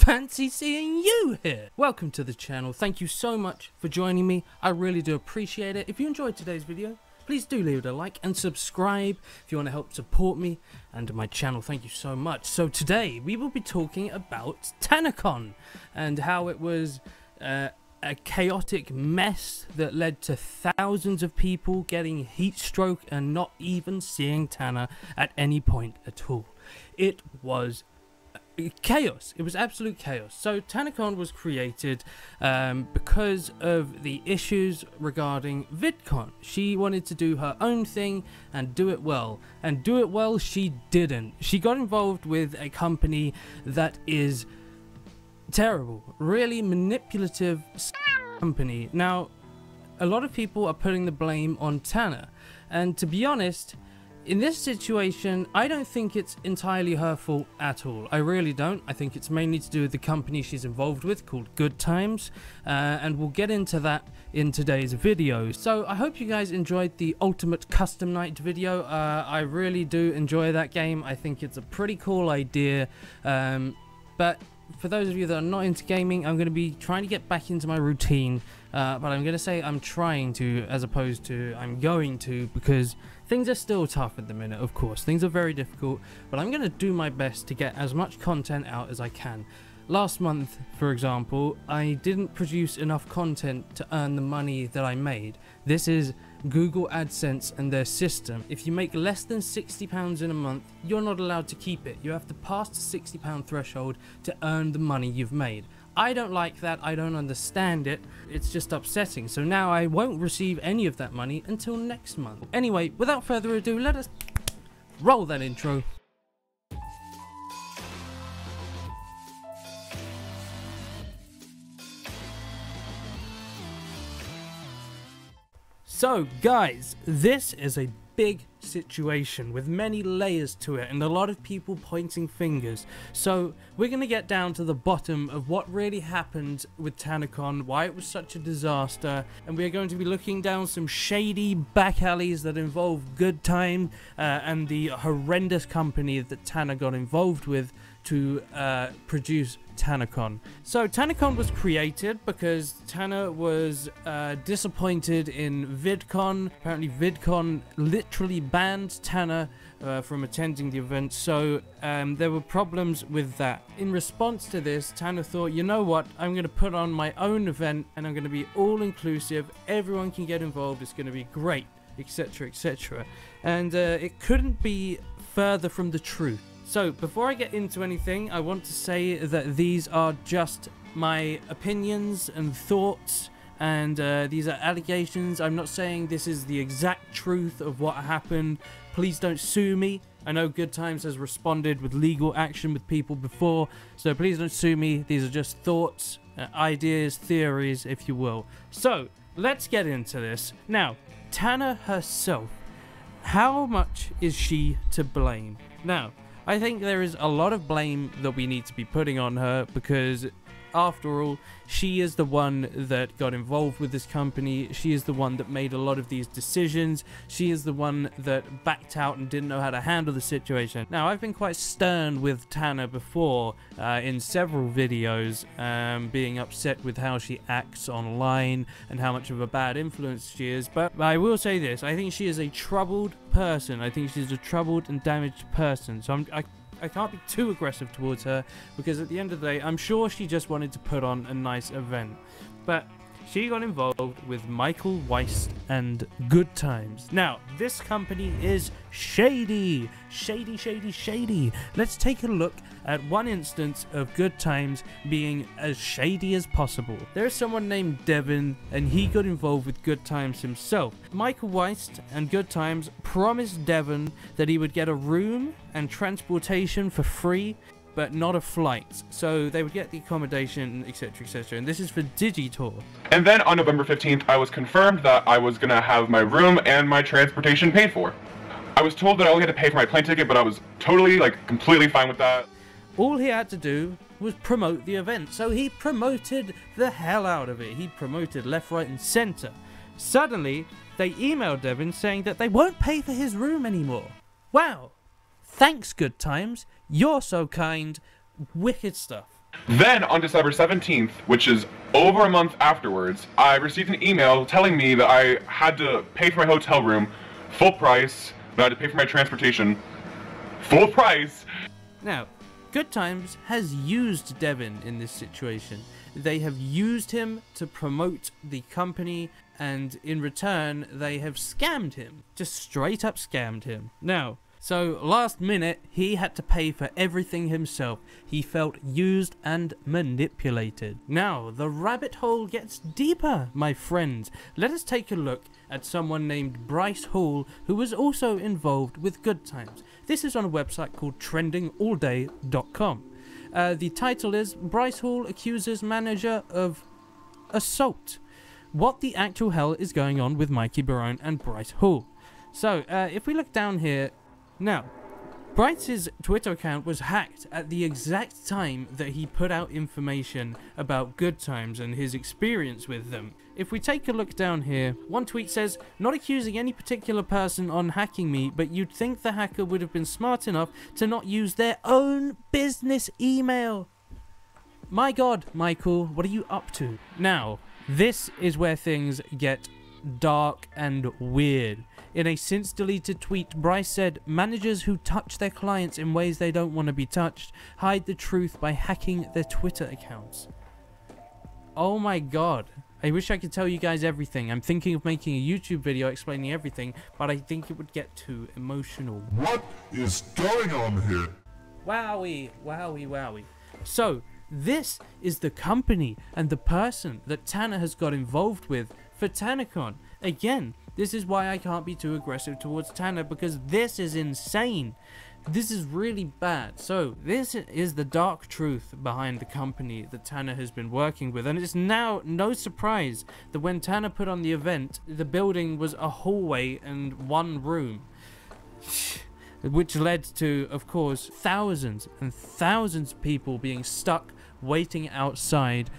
fancy seeing you here. Welcome to the channel. Thank you so much for joining me. I really do appreciate it. If you enjoyed today's video, please do leave it a like and subscribe if you want to help support me and my channel. Thank you so much. So today we will be talking about Tanacon and how it was a chaotic mess that led to thousands of people getting heat stroke and not even seeing Tana at any point at all. It was chaos. It was absolute chaos. So Tanacon was created because of the issues regarding Vidcon. She wanted to do her own thing and do it well. And do it well she didn't. She got involved with a company that is terrible. Really manipulative company. Now, a lot of people are putting the blame on Tana. And to be honest, in this situation, I don't think it's entirely her fault at all. I really don't. I think it's mainly to do with the company she's involved with called Good Times, and we'll get into that in today's video. So I hope you guys enjoyed the Ultimate Custom Night video. I really do enjoy that game. I think it's a pretty cool idea, but for those of you that are not into gaming, I'm going to be trying to get back into my routine, but I'm going to say I'm trying to as opposed to I'm going to, because things are still tough at the minute. Of course, things are very difficult, but I'm going to do my best to get as much content out as I can. Last month, for example, I didn't produce enough content to earn the money that I made. This is Google AdSense and their system. If you make less than £60 in a month, you're not allowed to keep it. You have to pass the £60 threshold to earn the money you've made. I don't like that. I don't understand it. It's just upsetting. So now I won't receive any of that money until next month. Anyway, without further ado, let us roll that intro. So guys, this is a big situation with many layers to it and a lot of people pointing fingers. So we're going to get down to the bottom of what really happened with Tanacon, why it was such a disaster, and we're going to be looking down some shady back alleys that involve Good Time and the horrendous company that Tana got involved with to produce Tanacon. So Tanacon was created because Tana was disappointed in Vidcon. Apparently Vidcon literally banned Tana from attending the event, so there were problems with that. In response to this, Tana thought, you know what, I'm going to put on my own event and I'm going to be all inclusive, everyone can get involved, it's going to be great, etc, etc. And it couldn't be further from the truth. So, before I get into anything, I want to say that these are just my opinions and thoughts, and these are allegations. I'm not saying this is the exact truth of what happened. Please don't sue me. I know Good Times has responded with legal action with people before, so please don't sue me. These are just thoughts, ideas, theories, if you will. So, let's get into this. Now, Tana herself, how much is she to blame? Now, I think there is a lot of blame that we need to be putting on her because, after all, she is the one that got involved with this company. She is the one that made a lot of these decisions. She is the one that backed out and didn't know how to handle the situation. Now, I've been quite stern with Tana before in several videos, being upset with how she acts online and how much of a bad influence she is. But I will say this, I think she is a troubled person. I think she's a troubled and damaged person. So I can't be too aggressive towards her because at the end of the day, I'm sure she just wanted to put on a nice event. But she got involved with Michael Weist and Good Times. Now, this company is shady. Shady, shady, shady. Let's take a look at one instance of Good Times being as shady as possible. There is someone named Devin, and he got involved with Good Times himself. Michael Weist and Good Times promised Devin that he would get a room and transportation for free, but not a flight. So they would get the accommodation, etc, etc. And this is for Digitour. And then on November 15th, I was confirmed that I was gonna have my room and my transportation paid for. I was told that I only had to pay for my plane ticket, but I was totally, completely fine with that. All he had to do was promote the event. So he promoted the hell out of it. He promoted left, right, and center. Suddenly, they emailed Devin saying that they won't pay for his room anymore. Wow. Thanks, Good Times. You're so kind. wicked stuff. Then on December 17th, which is over a month afterwards, I received an email telling me that I had to pay for my hotel room full price, that I had to pay for my transportation full price. Now, Good Times has used Devin in this situation. They have used him to promote the company, and in return, they have scammed him. Just straight up scammed him. Now, so last minute, he had to pay for everything himself. He felt used and manipulated. Now, the rabbit hole gets deeper, my friends. Let us take a look at someone named Bryce Hall, who was also involved with Good Times. This is on a website called trendingallday.com. The title is Bryce Hall accuses manager of assault. What the actual hell is going on with Mikey Barone and Bryce Hall? So, if we look down here, now, Bryce's Twitter account was hacked at the exact time that he put out information about Good Times and his experience with them. If we take a look down here, one tweet says, "Not accusing any particular person on hacking me, but you'd think the hacker would have been smart enough to not use their own business email." My God, Michael, what are you up to? Now, this is where things get dark and weird. In a since deleted tweet, Bryce said, "Managers who touch their clients in ways they don't want to be touched hide the truth by hacking their Twitter accounts." Oh my God. I wish I could tell you guys everything. I'm thinking of making a YouTube video explaining everything, but I think it would get too emotional. What is going on here? Wowie, wowie, wowie. So, this is the company and the person that Tana has got involved with for Tanacon. Again, this is why I can't be too aggressive towards Tana, because this is insane. This is really bad. So, this is the dark truth behind the company that Tana has been working with. And it's now no surprise that when Tana put on the event, the building was a hallway and one room. Which led to, of course, thousands and thousands of people being stuck waiting outside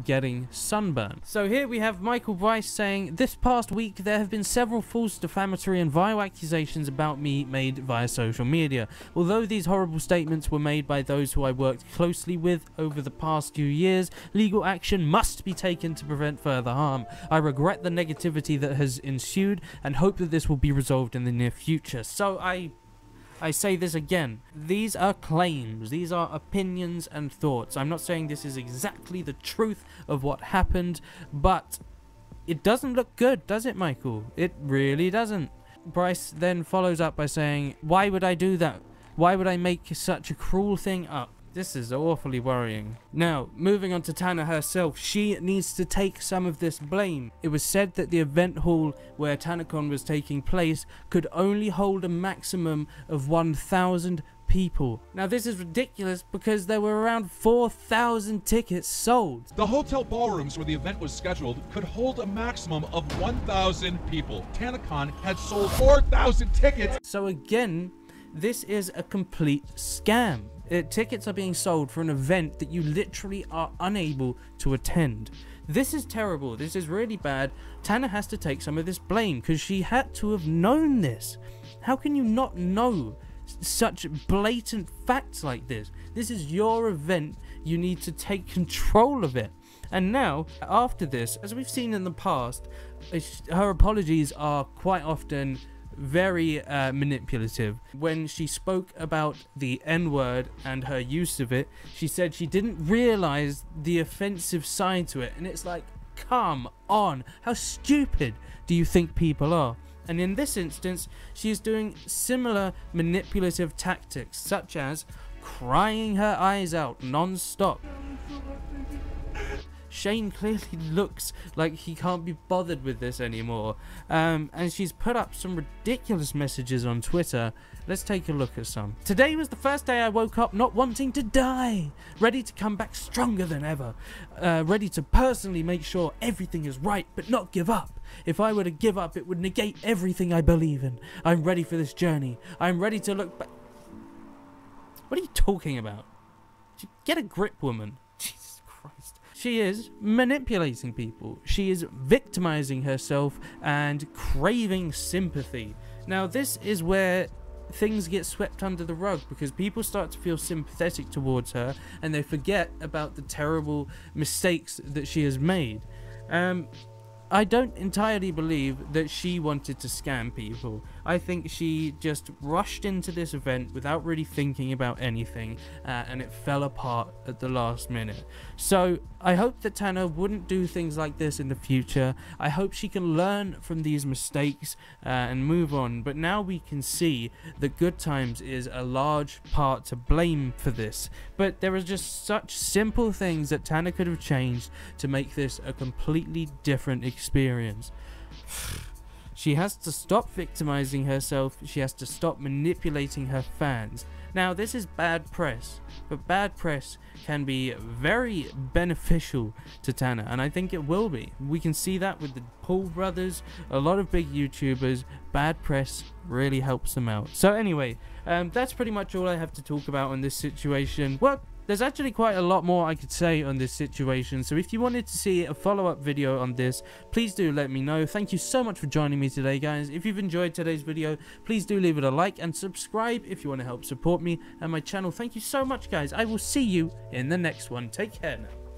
getting sunburned. So here we have Michael Weist saying, "This past week there have been several false, defamatory and vile accusations about me made via social media. Although these horrible statements were made by those who I worked closely with over the past few years, legal action must be taken to prevent further harm. I regret the negativity that has ensued and hope that this will be resolved in the near future." So I say this again, these are claims, these are opinions and thoughts. I'm not saying this is exactly the truth of what happened, but it doesn't look good, does it, Michael? It really doesn't. Bryce then follows up by saying, "Why would I do that? Why would I make such a cruel thing up?" This is awfully worrying. Now, moving on to Tana herself, she needs to take some of this blame. It was said that the event hall where Tanacon was taking place could only hold a maximum of 1,000 people. Now, this is ridiculous because there were around 4,000 tickets sold. The hotel ballrooms where the event was scheduled could hold a maximum of 1,000 people. Tanacon had sold 4,000 tickets. So again, this is a complete scam. Tickets are being sold for an event that you literally are unable to attend. This is terrible. This is really bad. Tana has to take some of this blame because she had to have known this. How can you not know such blatant facts like this? This is your event. You need to take control of it. And now, after this, as we've seen in the past, her apologies are quite often very manipulative. When she spoke about the N-word and her use of it, she said she didn't realize the offensive side to it. And it's like, come on, how stupid do you think people are? And in this instance, she is doing similar manipulative tactics, such as crying her eyes out non-stop. Shane clearly looks like he can't be bothered with this anymore. And she's put up some ridiculous messages on Twitter. Let's take a look at some. "Today was the first day I woke up not wanting to die. Ready to come back stronger than ever. Ready to personally make sure everything is right, but not give up. If I were to give up, it would negate everything I believe in. I'm ready for this journey. I'm ready to look back." What are you talking about? Get a grip, woman. Jesus Christ. She is manipulating people. She is victimizing herself and craving sympathy. Now, this is where things get swept under the rug because people start to feel sympathetic towards her and they forget about the terrible mistakes that she has made. I don't entirely believe that she wanted to scam people. I think she just rushed into this event without really thinking about anything, and it fell apart at the last minute. So I hope that Tana wouldn't do things like this in the future. I hope she can learn from these mistakes and move on. But now we can see that Good Times is a large part to blame for this. But there are just such simple things that Tana could have changed to make this a completely different experience. She has to stop victimizing herself. She has to stop manipulating her fans. Now, this is bad press, but bad press can be very beneficial to Tana, and I think it will be. We can see that with the Paul brothers, a lot of big YouTubers. Bad press really helps them out. So anyway, that's pretty much all I have to talk about on this situation. Well, there's actually quite a lot more I could say on this situation, so if you wanted to see a follow-up video on this, please do let me know. Thank you so much for joining me today, guys. If you've enjoyed today's video, please do leave it a like and subscribe if you want to help support me and my channel. Thank you so much, guys. I will see you in the next one. Take care now.